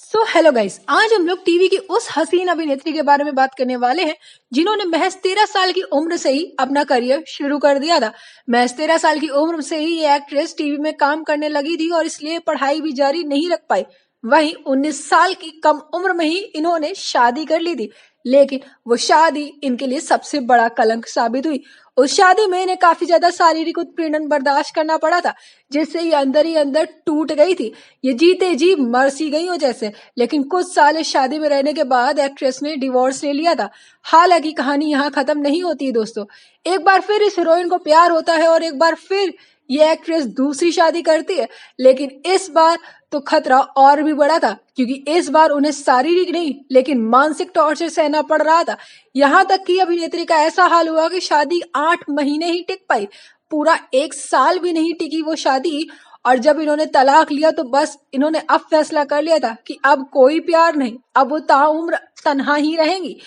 Hello guys, आज हम लोग टीवी की उस हसीन अभिनेत्री के बारे में बात करने वाले हैं जिन्होंने महज 13 साल की उम्र से ही अपना करियर शुरू कर दिया था। महज 13 साल की उम्र से ही ये एक्ट्रेस टीवी में काम करने लगी थी और इसलिए पढ़ाई भी जारी नहीं रख पाई। वहीं 19 साल की कम उम्र में ही इन्होंने शादी कर ली थी, लेकिन वो शादी इनके लिए सबसे बड़ा कलंक साबित हुई। उस शादी में इन्हें काफी ज्यादा शारीरिक उत्पीड़न बर्दाश्त करना पड़ा था, जिससे ये अंदर ही अंदर टूट गई थी। ये जीते जी मर सी गई हो जैसे। लेकिन कुछ साल इस शादी में रहने के बाद एक्ट्रेस ने डिवोर्स ले लिया था। हालांकि कहानी यहाँ खत्म नहीं होती है दोस्तों। एक बार फिर इस हीरोइन को प्यार होता है और एक बार फिर ये एक्ट्रेस दूसरी शादी करती है। लेकिन इस बार तो खतरा और भी बड़ा था, क्योंकि इस बार उन्हें शारीरिक नहीं लेकिन मानसिक टॉर्चर सहना पड़ रहा था। यहाँ तक कि अभिनेत्री का ऐसा हाल हुआ कि शादी 8 महीने ही टिक पाई, पूरा 1 साल भी नहीं टिकी वो शादी। और जब इन्होंने तलाक लिया तो बस इन्होंने अब फैसला कर लिया था कि अब कोई प्यार नहीं, अब वो ताउम्र तन्हा ही रहेंगी।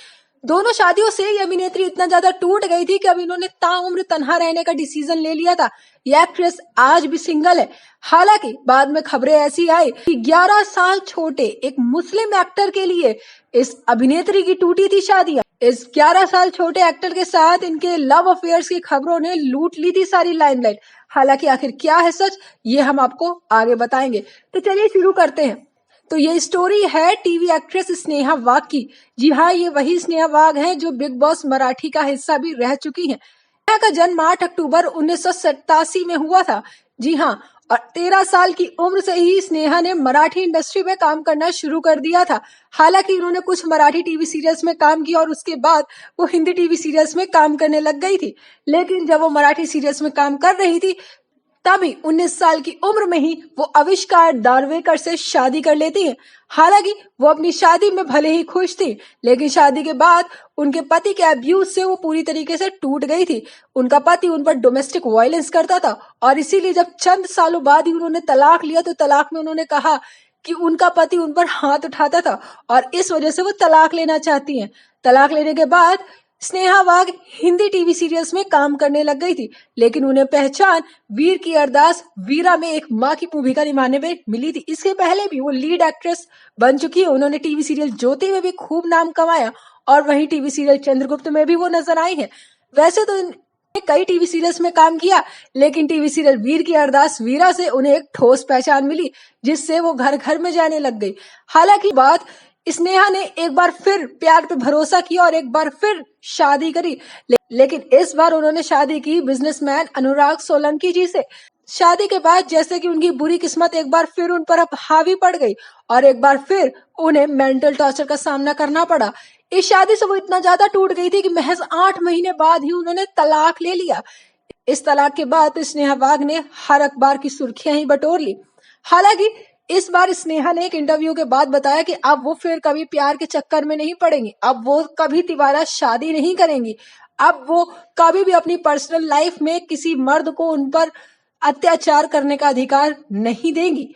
दोनों शादियों से ये अभिनेत्री इतना ज्यादा टूट गई थी कि अब इन्होंने ताउम्र तन्हा रहने का डिसीजन ले लिया था। ये एक्ट्रेस आज भी सिंगल है। हालांकि बाद में खबरें ऐसी आई कि 11 साल छोटे एक मुस्लिम एक्टर के लिए इस अभिनेत्री की टूटी थी शादी। इस 11 साल छोटे एक्टर के साथ इनके लव अफेयर्स की खबरों ने लूट ली थी सारी लाइमलाइट। हालांकि आखिर क्या है सच, ये हम आपको आगे बताएंगे। तो चलिए शुरू करते हैं। तो ये स्टोरी है टीवी एक्ट्रेस स्नेहा वाघ की। जी हाँ, ये वही स्नेहा वाघ है जो बिग बॉस मराठी का हिस्सा भी रह चुकी हैं। स्नेहा का जन्म 8 अक्टूबर 1987 में हुआ था। जी हाँ, और 13 साल की उम्र से ही स्नेहा ने मराठी इंडस्ट्री में काम करना शुरू कर दिया था। हालांकि इन्होंने कुछ मराठी टीवी सीरियल्स में काम किया और उसके बाद वो हिंदी टीवी सीरियल्स में काम करने लग गई थी। लेकिन जब वो मराठी सीरियल्स में काम कर रही थी तभी 19 साल की उम्र में ही वो आविष्कार दारवेकर से शादी कर लेती हैं। हालांकि वो अपनी शादी में भले ही खुश थी, लेकिन शादी के बाद उनके पति के अब्यूज से वो पूरी तरीके से टूट गई थी। उनका पति उन पर डोमेस्टिक वायलेंस करता था और इसीलिए जब चंद सालों बाद ही उन्होंने तलाक लिया तो तलाक में उन्होंने कहा कि उनका पति उन पर हाथ उठाता था और इस वजह से वो तलाक लेना चाहती हैं। तलाक लेने के बाद स्नेहा वाघ हिंदी टीवी सीरियल्स में काम करने लग गई थी, लेकिन उन्हें पहचान वीर की अरदास वीरा में एक माँ की भूमिका निभाने में मिली थी। इसके पहले भी वो लीड एक्ट्रेस बन चुकी है। उन्होंने टीवी सीरियल ज्योति में भी खूब नाम कमाया और वहीं टीवी सीरियल चंद्रगुप्त में भी वो नजर आई है। वैसे तो कई टीवी सीरियल्स में काम किया, लेकिन टीवी सीरियल वीर की अरदास वीरा से उन्हें एक ठोस पहचान मिली, जिससे वो घर घर में जाने लग गई। हालांकि बात स्नेहा ने एक बार फिर प्यार पे भरोसा किया और एक बार फिर शादी करी, लेकिन इस बार उन्होंने शादी की बिजनेसमैन अनुराग सोलंकी जी से। शादी के बाद जैसे कि उनकी बुरी किस्मत एक बार फिर उन पर अब हावी पड़ गई और एक बार फिर उन्हें मेंटल टॉर्चर का सामना करना पड़ा। इस शादी से वो इतना ज्यादा टूट गई थी कि महज 8 महीने बाद ही उन्होंने तलाक ले लिया। इस तलाक के बाद स्नेहा वाघ ने हर अखबार की सुर्खियां ही बटोर ली। हालांकि इस बार स्नेहा ने एक इंटरव्यू के बाद बताया कि अब वो फिर कभी प्यार के चक्कर में नहीं पड़ेंगी, अब वो कभी दोबारा शादी नहीं करेंगी, अब वो कभी भी अपनी पर्सनल लाइफ में किसी मर्द को उन पर अत्याचार करने का अधिकार नहीं देंगी।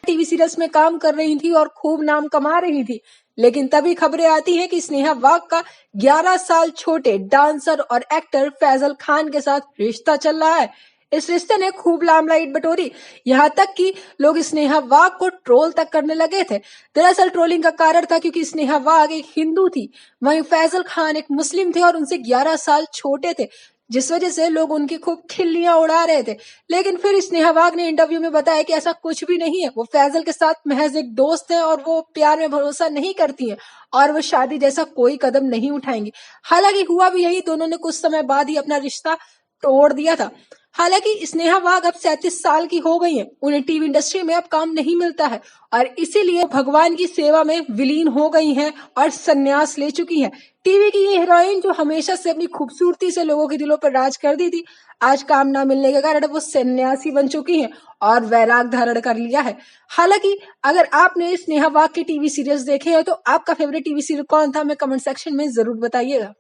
टीवी सीरियल्स में काम कर रही थी और खूब नाम कमा रही थी, लेकिन तभी खबरें आती हैं कि स्नेहा वाघ का 11 साल छोटे डांसर और एक्टर फैजल खान के साथ रिश्ता चल रहा है। इस रिश्ते ने खूब लामलाइट बटोरी, यहाँ तक कि लोग स्नेहा वाघ को ट्रोल तक करने लगे थे। दरअसल ट्रोलिंग का कारण था क्योंकि स्नेहा वाघ एक हिंदू थी, वहीं फैजल खान एक मुस्लिम थे और उनसे 11 साल छोटे थे, जिस वजह से लोग उनकी खूब खिल्लियां उड़ा रहे थे। लेकिन फिर स्नेहा वाघ ने इंटरव्यू में बताया कि ऐसा कुछ भी नहीं है, वो फैजल के साथ महज एक दोस्त है और वो प्यार में भरोसा नहीं करती है और वो शादी जैसा कोई कदम नहीं उठाएंगी। हालांकि हुआ भी यही, दोनों ने कुछ समय बाद ही अपना रिश्ता तोड़ दिया था। हालांकि स्नेहा वाघ अब 37 साल की हो गई हैं, उन्हें टीवी इंडस्ट्री में अब काम नहीं मिलता है और इसीलिए भगवान की सेवा में विलीन हो गई हैं और संन्यास ले चुकी हैं। टीवी की ये हीरोइन जो हमेशा से अपनी खूबसूरती से लोगों के दिलों पर राज कर दी थी, आज काम न मिलने के कारण वो सन्यासी बन चुकी हैं और वैराग धारण कर लिया है। हालांकि अगर आपने स्नेहा वाघ के टीवी सीरियल्स देखे हैं तो आपका फेवरेट टीवी सीरियल कौन था, हमें कमेंट सेक्शन में जरूर बताइएगा।